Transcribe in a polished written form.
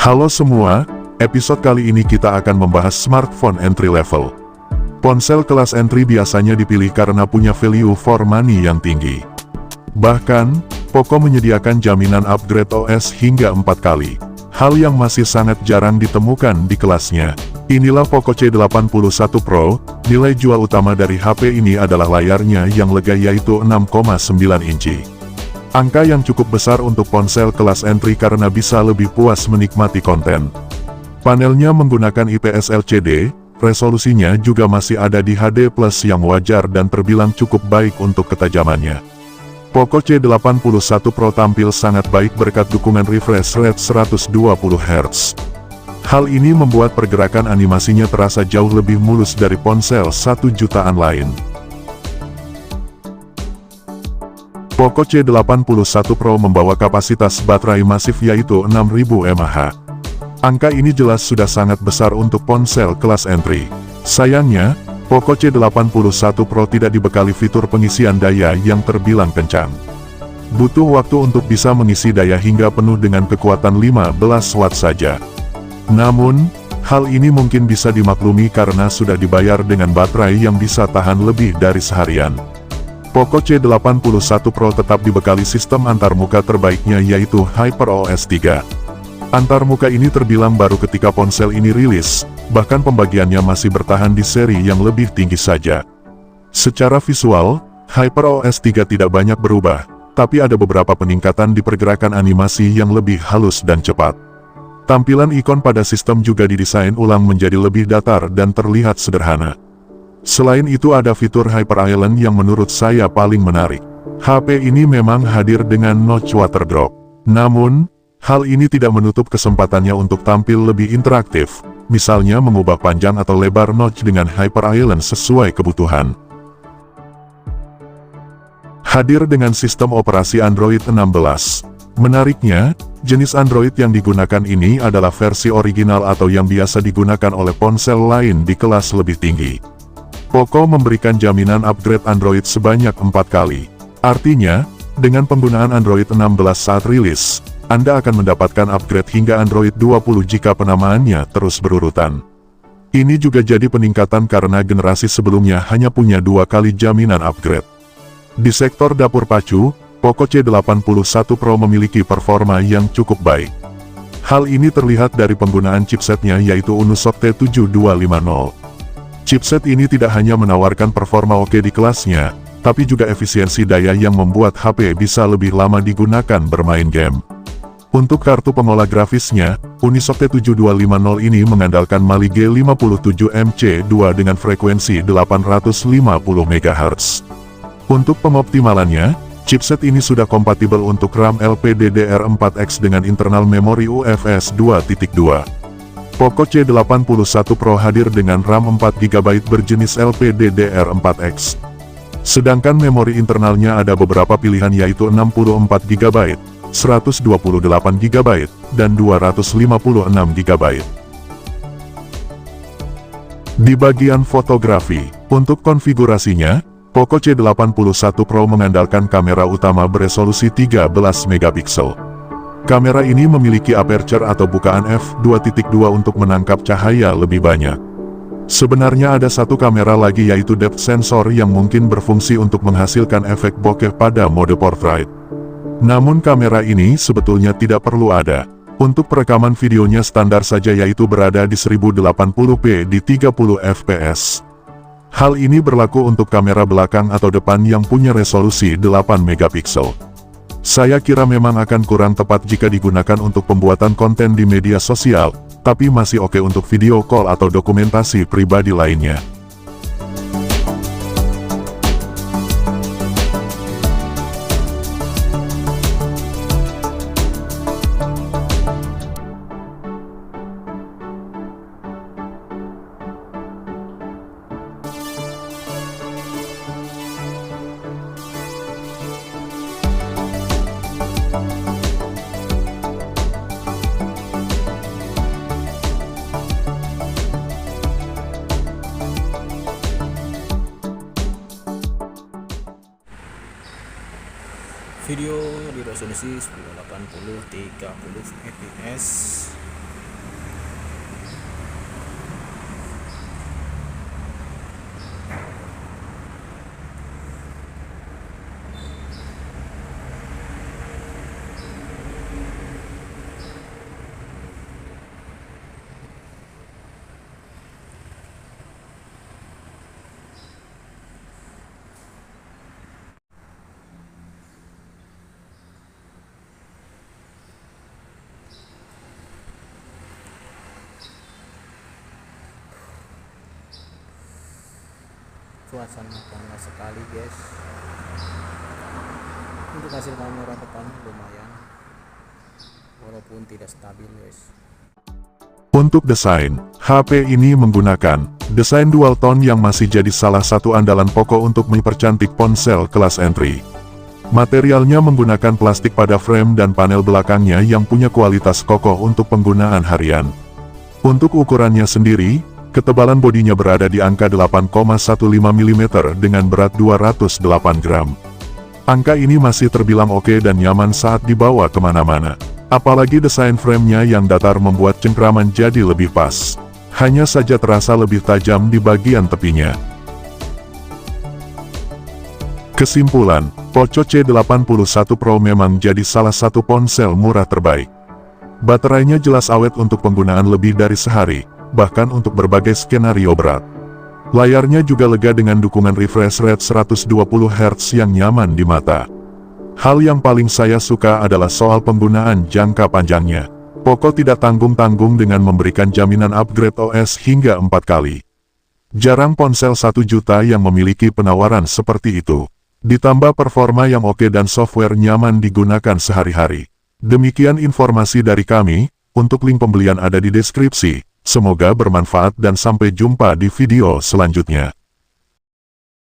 Halo semua, episode kali ini kita akan membahas smartphone entry level. Ponsel kelas entry biasanya dipilih karena punya value for money yang tinggi. Bahkan, Poco menyediakan jaminan upgrade OS hingga 4 kali. Hal yang masih sangat jarang ditemukan di kelasnya. Inilah Poco C81 Pro, nilai jual utama dari HP ini adalah layarnya yang lega yaitu 6,9 inci. Angka yang cukup besar untuk ponsel kelas entry karena bisa lebih puas menikmati konten. Panelnya menggunakan IPS LCD, resolusinya juga masih ada di HD+ yang wajar dan terbilang cukup baik untuk ketajamannya. Poco C81 Pro tampil sangat baik berkat dukungan refresh rate 120Hz. Hal ini membuat pergerakan animasinya terasa jauh lebih mulus dari ponsel 1 jutaan lain. Poco C81 Pro membawa kapasitas baterai masif yaitu 6000 mAh. Angka ini jelas sudah sangat besar untuk ponsel kelas entry. Sayangnya, Poco C81 Pro tidak dibekali fitur pengisian daya yang terbilang kencang. Butuh waktu untuk bisa mengisi daya hingga penuh dengan kekuatan 15 watt saja. Namun, hal ini mungkin bisa dimaklumi karena sudah dibayar dengan baterai yang bisa tahan lebih dari seharian. Poco C81 Pro tetap dibekali sistem antarmuka terbaiknya yaitu HyperOS 3. Antarmuka ini terbilang baru ketika ponsel ini rilis, bahkan pembagiannya masih bertahan di seri yang lebih tinggi saja. Secara visual, HyperOS 3 tidak banyak berubah, tapi ada beberapa peningkatan di pergerakan animasi yang lebih halus dan cepat. Tampilan ikon pada sistem juga didesain ulang menjadi lebih datar dan terlihat sederhana. Selain itu ada fitur Hyper Island yang menurut saya paling menarik. HP ini memang hadir dengan notch water drop. Namun, hal ini tidak menutup kesempatannya untuk tampil lebih interaktif, misalnya mengubah panjang atau lebar notch dengan Hyper Island sesuai kebutuhan. Hadir dengan sistem operasi Android 16. Menariknya, jenis Android yang digunakan ini adalah versi original atau yang biasa digunakan oleh ponsel lain di kelas lebih tinggi. Poco memberikan jaminan upgrade Android sebanyak 4 kali. Artinya, dengan penggunaan Android 16 saat rilis, Anda akan mendapatkan upgrade hingga Android 20 jika penamaannya terus berurutan. Ini juga jadi peningkatan karena generasi sebelumnya hanya punya 2 kali jaminan upgrade. Di sektor dapur pacu, Poco C81 Pro memiliki performa yang cukup baik. Hal ini terlihat dari penggunaan chipsetnya yaitu Unisoc T7250. Chipset ini tidak hanya menawarkan performa oke di kelasnya, tapi juga efisiensi daya yang membuat HP bisa lebih lama digunakan bermain game. Untuk kartu pengolah grafisnya, Unisoc T7250 ini mengandalkan Mali G57MC2 dengan frekuensi 850 MHz. Untuk pengoptimalannya, chipset ini sudah kompatibel untuk RAM LPDDR4X dengan internal memori UFS 2.2. Poco C81 Pro hadir dengan RAM 4GB berjenis LPDDR4X. Sedangkan memori internalnya ada beberapa pilihan yaitu 64GB, 128GB, dan 256GB. Di bagian fotografi, untuk konfigurasinya, Poco C81 Pro mengandalkan kamera utama beresolusi 13MP. Kamera ini memiliki aperture atau bukaan f2.2 untuk menangkap cahaya lebih banyak. Sebenarnya ada satu kamera lagi yaitu depth sensor yang mungkin berfungsi untuk menghasilkan efek bokeh pada mode portrait. Namun kamera ini sebetulnya tidak perlu ada. Untuk perekaman videonya standar saja yaitu berada di 1080p di 30fps. Hal ini berlaku untuk kamera belakang atau depan yang punya resolusi 8MP. Saya kira memang akan kurang tepat jika digunakan untuk pembuatan konten di media sosial, tapi masih oke untuk video call atau dokumentasi pribadi lainnya. Video di resolusi 1080 30 fps Suasana panas sekali guys. Untuk hasil kamera depannya lumayan, walaupun tidak stabil guys. Untuk desain, HP ini menggunakan desain dual tone yang masih jadi salah satu andalan pokok untuk mempercantik ponsel kelas entry. Materialnya menggunakan plastik pada frame dan panel belakangnya yang punya kualitas kokoh untuk penggunaan harian. Untuk ukurannya sendiri, ketebalan bodinya berada di angka 8,15 mm dengan berat 208 gram. Angka ini masih terbilang oke dan nyaman saat dibawa kemana-mana. Apalagi desain framenya yang datar membuat cengkraman jadi lebih pas. Hanya saja terasa lebih tajam di bagian tepinya. Kesimpulan, Poco C81 Pro memang jadi salah satu ponsel murah terbaik. Baterainya jelas awet untuk penggunaan lebih dari sehari, bahkan untuk berbagai skenario berat. Layarnya juga lega dengan dukungan refresh rate 120 Hz yang nyaman di mata. Hal yang paling saya suka adalah soal penggunaan jangka panjangnya. Poco tidak tanggung-tanggung dengan memberikan jaminan upgrade OS hingga 4 kali. Jarang ponsel 1 juta yang memiliki penawaran seperti itu. Ditambah performa yang oke dan software nyaman digunakan sehari-hari. Demikian informasi dari kami, untuk link pembelian ada di deskripsi. Semoga bermanfaat dan sampai jumpa di video selanjutnya.